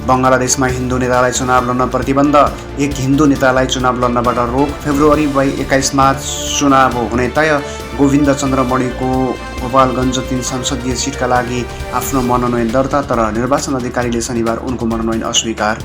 बङ्गलादेशमा हिन्दू नेतालाई चुनाव लड्न प्रतिबन्ध, एक हिन्दू नेतालाई चुनाव लड्नबाट रोक। फेब्रुअरी 21मा चुनाव हुने तय। गोविन्द चन्द्र मणिको गोपालगञ्ज 3 संसदीय सिटका लागि आफ्नो मनोनयन दर्ता, तर निर्वाचन अधिकारीले शनिबार उनको मनोनयन अस्वीकार।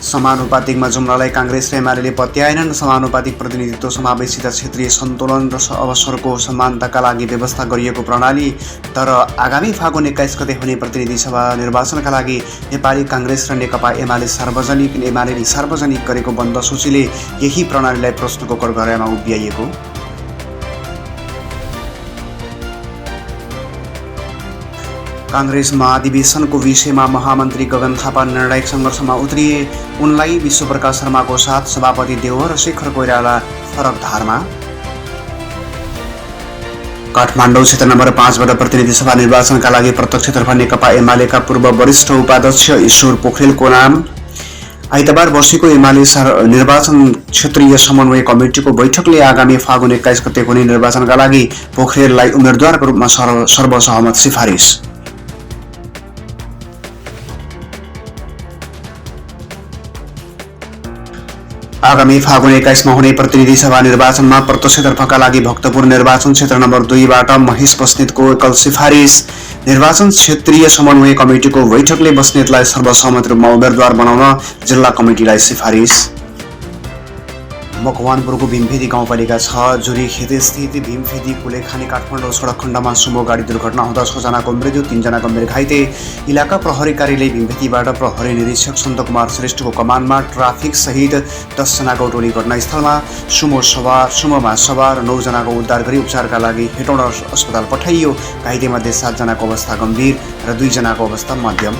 समानुपातिकमा जुम्लालाई काङ्ग्रेस र एमाले पत्याएनन्। समानुपातिक प्रतिनिधित्व, समावेशिता, क्षेत्रीय सन्तुलन र अवसरको समानताका लागि व्यवस्था गरिएको प्रणाली, तर आगामी फागुन 21 गते हुने प्रतिनिधि सभा निर्वाचनका लागि नेपाली काङ्ग्रेस र नेकपा एमाले सार्वजनिक गरेको बन्द सूचीले यही प्रणालीलाई प्रश्नको कठघरामा उभ्याइएको। काङ्ग्रेस महाधिवेशनको विषयमा महामन्त्री गगन थापा निर्णायक सङ्घर्षमा उत्रिए। उनलाई विश्वप्रकाश शर्माको साथ सभापति देव र शेखर कोइराला फरक धारमा। काठमाडौँ क्षेत्र नम्बर 5बाट प्रतिनिधि सभा निर्वाचनका लागि प्रत्यक्षतर्फ नेकपा एमालेका पूर्व वरिष्ठ उपाध्यक्ष ईश्वर पोखरेलको नाम। आइतबार बसेको एमाले निर्वाचन क्षेत्रीय समन्वय कमिटीको बैठकले आगामी फागुन 21 गते हुने निर्वाचनका लागि पोखरेललाई उम्मेद्वारको रूपमा सर्वसहमत सिफारिस। आगामी फागुन 21 मा हुने प्रतिनिधि सभा निर्वाचनमा प्रत्यक्षतर्फका लागि भक्तपुर निर्वाचन क्षेत्र नम्बर 2बाट महेश बस्नेतको एकल सिफारिस। निर्वाचन क्षेत्रीय समन्वय कमिटीको बैठकले बस्नेतलाई सर्वसम्मत रूपमा उम्मेद्वार बनाउन जिल्ला कमिटीलाई सिफारिस। मकवानपुरको भीमफेदी गाउँपालिका 6 जुरी खेतस्थित भीमफेदी कुलेखानी काठमाडौँ सडक खण्डमा सुमो गाडी दुर्घटना हुँदा 6 जनाको मृत्यु, 3 जना गम्भीर घाइते। इलाका प्रहरी कार्यालय भीमफेदीबाट प्रहरी निरीक्षक सन्तकुमार श्रेष्ठको कमानमा ट्राफिक सहित 10 जनाको टोली घटनास्थलमा। सुमोमा सवार 9 जनाको उद्धार गरी उपचारका लागि हेटौँडा अस्पताल पठाइयो। घाइतेमध्ये 7 जनाको अवस्था गम्भीर र 2 जनाको अवस्था मध्यम।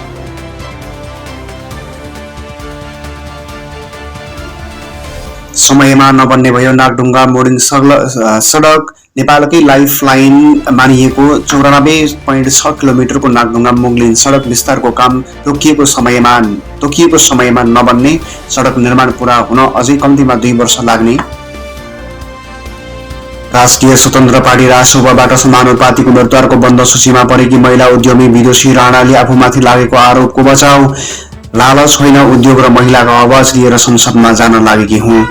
समयमा नबन्ने भयो नागढुङ्गा मोडिङ सडक। नेपालकै लाइफलाइन मानिएको 94.6 किलोमिटरको नागढुङ्गा मुगलिन सडक विस्तारको काम तोकिएको समयमा नबन्ने। सडक निर्माण पूरा हुन अझै कम्तीमा 2 वर्ष लाग्ने। राष्ट्रिय स्वतन्त्र पार्टी रासोपाबाट समानुपातिक उम्मेद्वारको बन्द सूचीमा परेकी महिला उद्यमी विदुषी राणाले आफूमाथि लागेको आरोपको बचाउ। लालच होइन, उद्योग र महिलाको आवाज लिएर संसदमा जान लागेकी हुँ।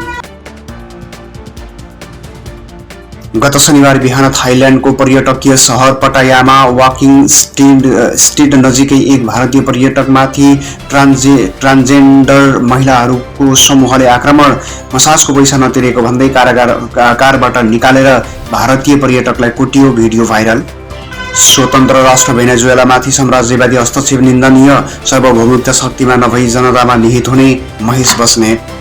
गत शनिबार बिहान थाइल्यान्डको पर्यटकीय सहर पटायामा वाकिङ स्ट्रिट नजिकै एक भारतीय पर्यटकमाथि ट्रान्सजेन्डर महिलाहरूको समूहले आक्रमण। मसाजको पैसा नतिरेको भन्दै कारबाट निकालेर भारतीय पर्यटकलाई कुटियो। Video viral. स्वतन्त्र राष्ट्र भेनेजुएलामाथि साम्राज्यवादी हस्तक्षेप निन्दनीय। सार्वभौमिकता शक्तिमा नभई जनतामा निहित हुने। महेश बस्नेत।